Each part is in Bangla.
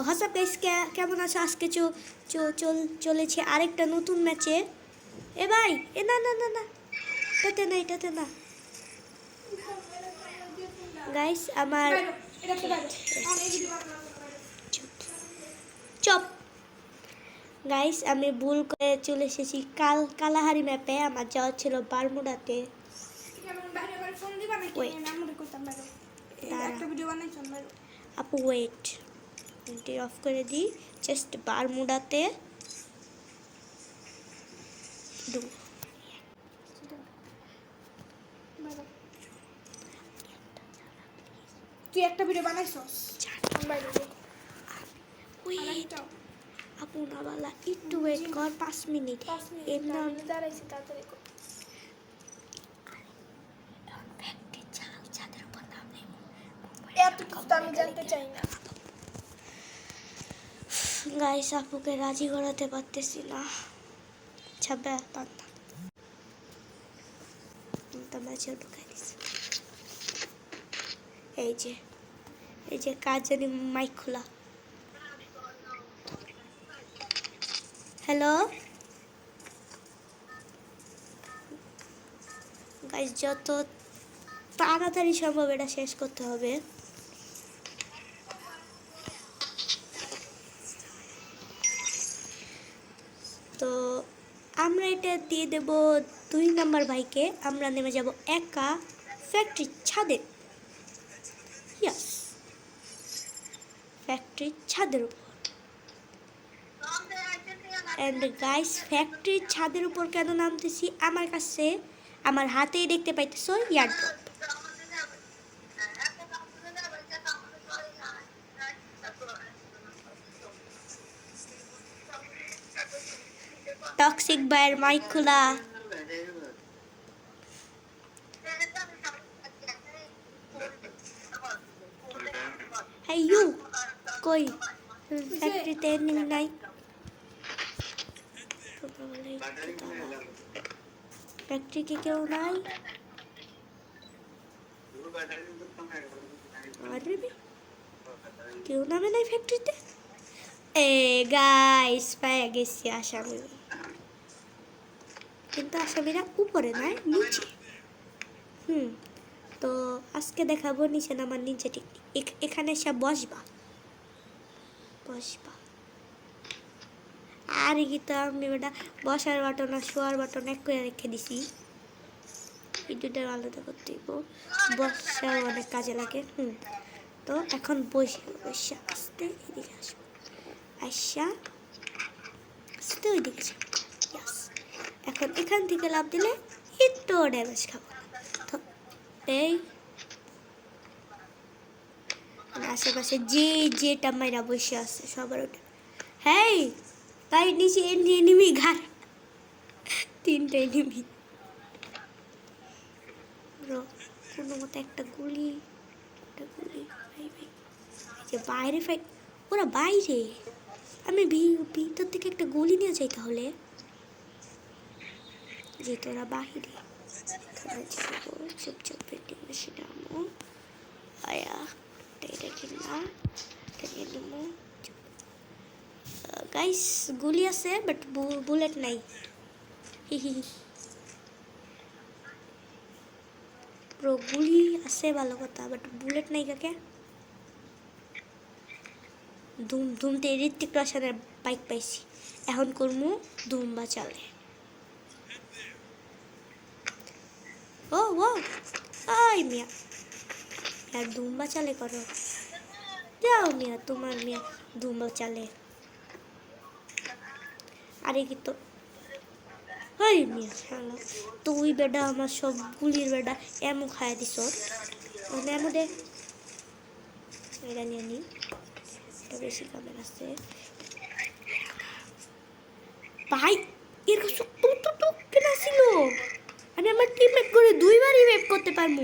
হোয়াটসঅ্যাপ গাইস, কেমন আছো? আজকে চলেছে আরেকটা নতুন ম্যাচে। এ ভাই, এ না না না না, এটাতে না গাইস। আমার চপ গাইস, আমি ভুল করে চলে এসেছি কালাহারি ম্যাপে। আমার যাওয়া ছিল বারমুডাতে। আপু ওয়েট, অফ করে দিই। জাস্ট বারমুডাতে তুই একটা ভিডিও বানাইছস? আপু না বালা, একটু ওয়েট কর 5 মিনিট। এমনি দাঁড়াইছি, তাড়াতাড়ি কর। এত কিছু তো আমি জানতে চাই না গাইস, আপুকে রাজি করাতে পারতেছি না। ছাব্বা পান্তা ম্যাচে ঢুকাই দিছি। এই যে কাজ জানি মাইক খোলা। হ্যালো গাইস, যত তাড়াতাড়ি সম্ভব এটা শেষ করতে হবে। তো আমরা এটা দিয়ে দেব 2 নাম্বার ভাইকে। আমরা নেমে যাব একা ফ্যাক্টরির ছাদে। ইয়াস, ফ্যাক্টরির ছাদের উপর। অ্যান্ড গাইস, ফ্যাক্টরির ছাদের উপর কেন নামতেছি? আমার কাছে আমার হাতেই দেখতে পাইতেছো ইয়ারড্রপ। টক্সিক ভাইয়ের মাইক খোলা। হ্যাঁ ইউ কই? ফ্যাক্টরিতে এনিমি নাই। ফ্যাক্টরিতে কেউ নাই। আরে কেউ নামে নাই ফ্যাক্টরিতে। এ গাইস, পেয়ে গেছি আসামি। কিন্তু আসামিরা উপরে নয়, নিচে। তো আজকে দেখাবো নিচে নামার নিচে টেকনিক। এখানে এসে বসবা। আর কি তো আমি ওটা বসার বাটন আর শোয়ার বাটন এক করে রেখে দিছি। এই দুটো আলাদা করতে দিব। বসার অনেক কাজে লাগে। তো এখন বসে আস্তে এদিকে আসবো। আস্তে ওইদিকে যাবো। এখন এখান থেকে লাভ দিলে একটু ড্যামেজ খাবো। তো এই আশেপাশে যেটা মাইরা বসে আছে সবার ওটা। হ্যাঁ তাই নিচে এনিমি ঘাট 3টে এনিমি। কোনো মতো একটা গুলি যে বাইরে ফাইট, ওরা বাইরে। আমি ভিতর থেকে একটা গুলি নিয়ে যাই তাহলে। যে তোরা বাহিরে চুপচাপ পেটে বসে নামো। আয়া এটা কিনা গাইস, গুলি আছে বাট বুলেট নাই। ব্রো, গুলি আছে ভালো কথা, বাট বুলেট নাই কাকে। ধুমতে ঋত্বিক রোশনের বাইক পাইছি। এখন করমু ধুমবা চালে। ও আই মিয়া ধুমবা চালে করো। যাও মিয়া, তোমার মিয়া ধুমবা চালে। আরে কি তো হাই মিয়া শালা, তুই বেডা আমার সব গুলির বেডা এমন খায় দিস। এমন দে, এটা নিয়ে নি, এটা বেশি কামের আছে ভাই। এর কাছে তো কেন ছিল? আমি আমার টিমমেট করে 2বারই ওয়েব করতে পারবো।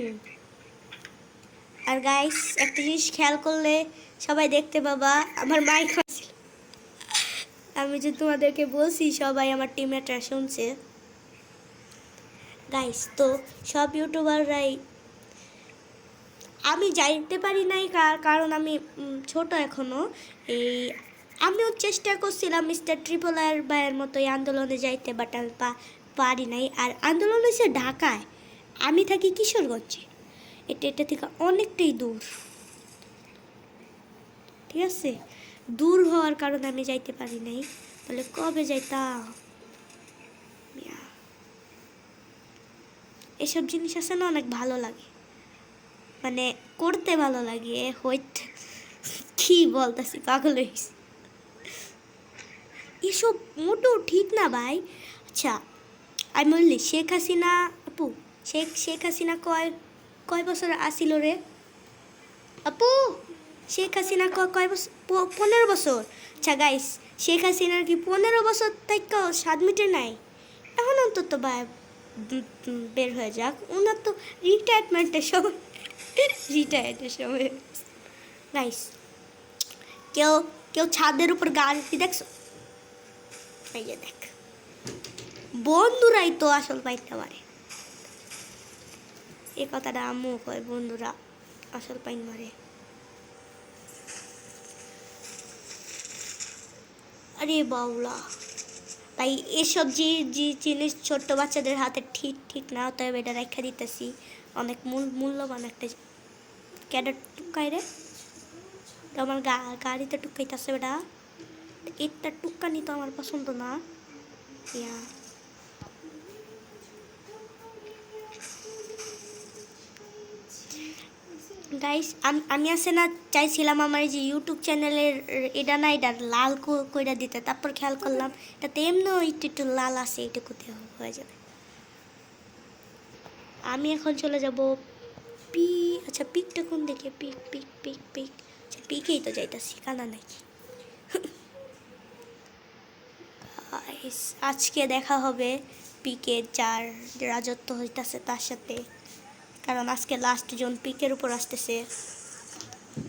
আর গাইস, একটা জিনিস খেয়াল করলে সবাই দেখতে পাবা, আমার মাইক আছে। আমি যে তোমাদেরকে বলছি সবাই আমার টিমমেটরা শুনছে। গাইস, তো সব ইউটিউবাররাই আমি যাইতে পারি নাই কারণ আমি ছোট এখনো। এই আমিও চেষ্টা করছিলাম মিস্টার ট্রিপল আর ভাইয়ের মতোই আন্দোলনে যাইতে, বাট আমি পারি নাই। আর আন্দোলন হয়েছে ঢাকায়, আমি থাকি কিশোরগঞ্জে। এটা থেকে অনেকটাই দূর, ঠিক আছে? দূর হওয়ার কারণে আমি যাইতে পারি নাই, তাহলে কবে যাইতাম। এসব জিনিস আছে না, অনেক ভালো লাগে, মানে করতে ভালো লাগে। হইতে কি বলতেছি, পাগল হয়েছি। এসব মোটেও ঠিক না ভাই। আচ্ছা আমি বললি শেখ হাসিনা আপু, শেখ হাসিনা কয় কয় বছর আসিল রে আপু? শেখ হাসিনা কয় বছর? 15 বছর। আচ্ছা গাইস, শেখ হাসিনার কি 15 বছর থেকেও স্বাদ মিটে নাই? এখন অন্তত ভাই বের হয়ে যাক। ওনার তো রিটায়ারমেন্টের সময়, রিটায়ার্ডের সময়। গাইস, কেউ কেউ ছাদের উপর গাড়ি দেখছো? এই যে দেখ, বন্ধুরাই তো আসল পাইতে পারে। এই কথাটা আম্মু কয়, বন্ধুরা আসল পাইন মারে। আরে বাউলা ভাই, এসব যে যে জিনিস ছোট্ট বাচ্চাদের হাতে ঠিক না, তবে এটা রেখা দিতেছি। অনেক মূল্যবান একটা ক্যাডেট টুকাই রে, তো আমার গাড়িতে টুকাইতেছে বেটা। এটা টুকানি তো আমার পছন্দ না। ইয়া গাইস, আমি আছে না চাইছিলাম আমার এই যে ইউটিউব চ্যানেলের এটা না, এটা লাল কইরা দিতে, তারপর খেয়াল করলাম এটাতে এমনি একটু লাল আছে, এইটুকুতে হয়ে যাবে। আমি এখন চলে যাব আচ্ছা পিকটা কোন দেখে? পিক আচ্ছা পিকেই তো যাইতাছি, কানা নাকি। আজকে দেখা হবে পিকের যার রাজত্ব হইতাছে তার সাথে, কারণ আজকে লাস্ট জন পিকের উপর আসতেছে।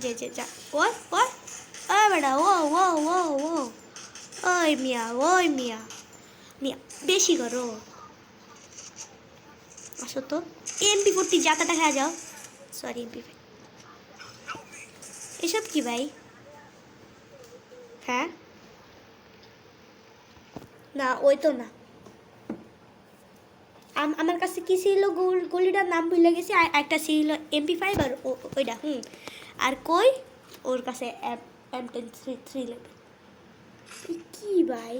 যে যা ওই ওই ওই বেটা, ও ও ও ও ওই মিয়া, ওই মিয়া মিয়া বেশি করো। আসো তো, MP40 জাতাটা খেয়ে যাও। সরি MP, এসব কি ভাই? হ্যাঁ না, ওই তো না। আমার কাছে কি ছিল, গলিটার নাম ভুলে গেছি। আর একটা ছিল MP5, আর ওইটা আর কই ওর কাছে M10 3 লেভেল। কি ভাই,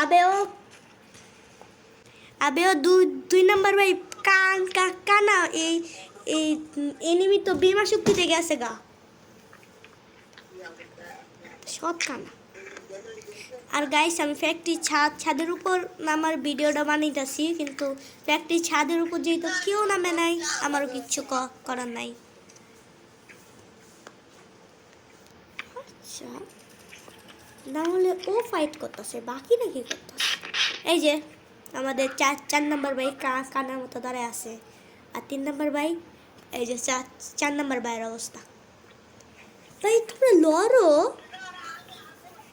আবেও আবেও দুই নাম্বার ভাই, কানা এই এই এনিমি তো বিমা শক্তিতে গেছে গা, সব কানা। আর গাইস, আমি ফ্যাক্টরি ছাদের উপর নামার ভিডিওটা বানাইতেছি, কিন্তু ফ্যাক্টরি ছাদের উপর যেহেতু কেউ নামে নাই, আমারও কিচ্ছু করার নাই। আচ্ছা, না হলে ও ফাইট করতেছে, বাকি নাকি করতেছে? এই যে আমাদের চার নাম্বার ভাই কানার মতো দাঁড়ায় আছে, আর 3 নাম্বার ভাই, এই যে 4 নাম্বার ভাইয়ের অবস্থা। ভাই তোমরা লড়ো,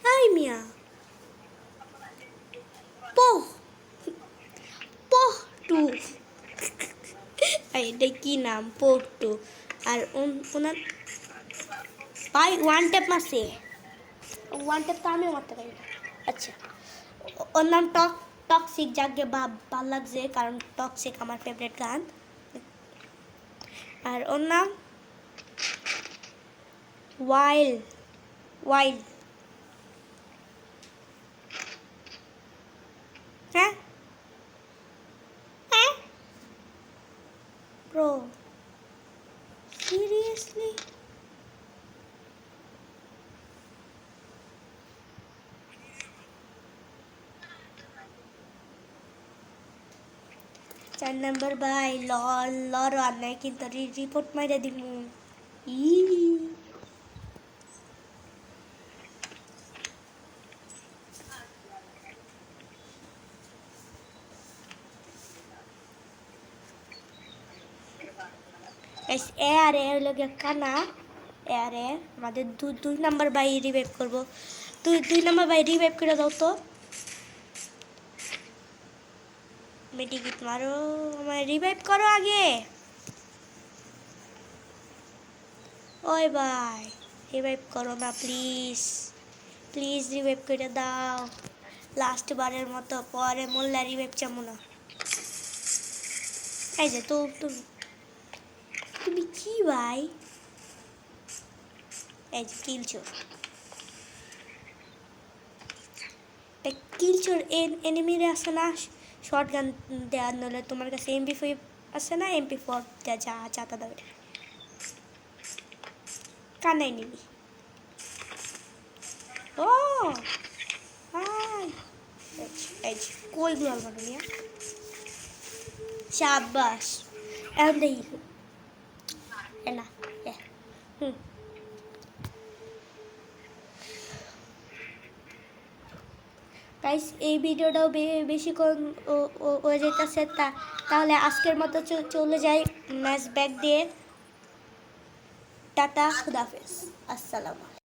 হাই মিয়া, পোহ পোহ টু, এটা কি নাম, পোহ টু। আর ওনার ভাই ওয়ান ট্যাপ মারছে, ওয়ান ট্যাপ তো আমিও মারতে পারি না। আচ্ছা, ওর নাম টক্সিক, যাকে ভাল লাগছে, কারণ টক্সিক আমার ফেভারিট গান। আর ওর নাম ওয়াইল্ড। হ্যাঁ হ্যাঁ ব্রো, সিরিয়াসলি? চার নাম্বার ভাই লর আর নাই, কিন্তু রিপোর্ট মাইরে দিমু। ই এ আরে লোক কানা, এ আরে আমাদের 2 নাম্বার ভাই রিভাইভ করবো। 2 নাম্বার ভাই রিভাইভ করে দাও তো। মেডিকিট মারো, আমায় রিভাইভ করো আগে। ওই ভাই রিভাইভ করো না প্লিজ, প্লিজ রিভাইভ করে দাও লাস্ট বারের মতো, পরে মোল্লা রিভাইভ চামো না। এই যে তো তুমি তুমি কি ভাই, এই যে কিলচোর, কিলচোর এনিমিরে আসে না শর্ট গান দেওয়ার, নলে তোমার কাছে MP5 আছে না, MP4 দেওয়া যা চাতা দাও, কানাই নিবি। ও হাই, এই যে কই গ্লোয়াল বানো মিয়া, শাবাশ। এখন দেখি এ না এ হুম গাইস, এই ভিডিওটাও বেশিক্ষণ হয়ে যেতেছে, তাহলে আজকের মতো চলে যাই ম্যাচ ব্যাক দিয়ে। টাটা, খুদাফেজ, আসসালামু আলাইকুম।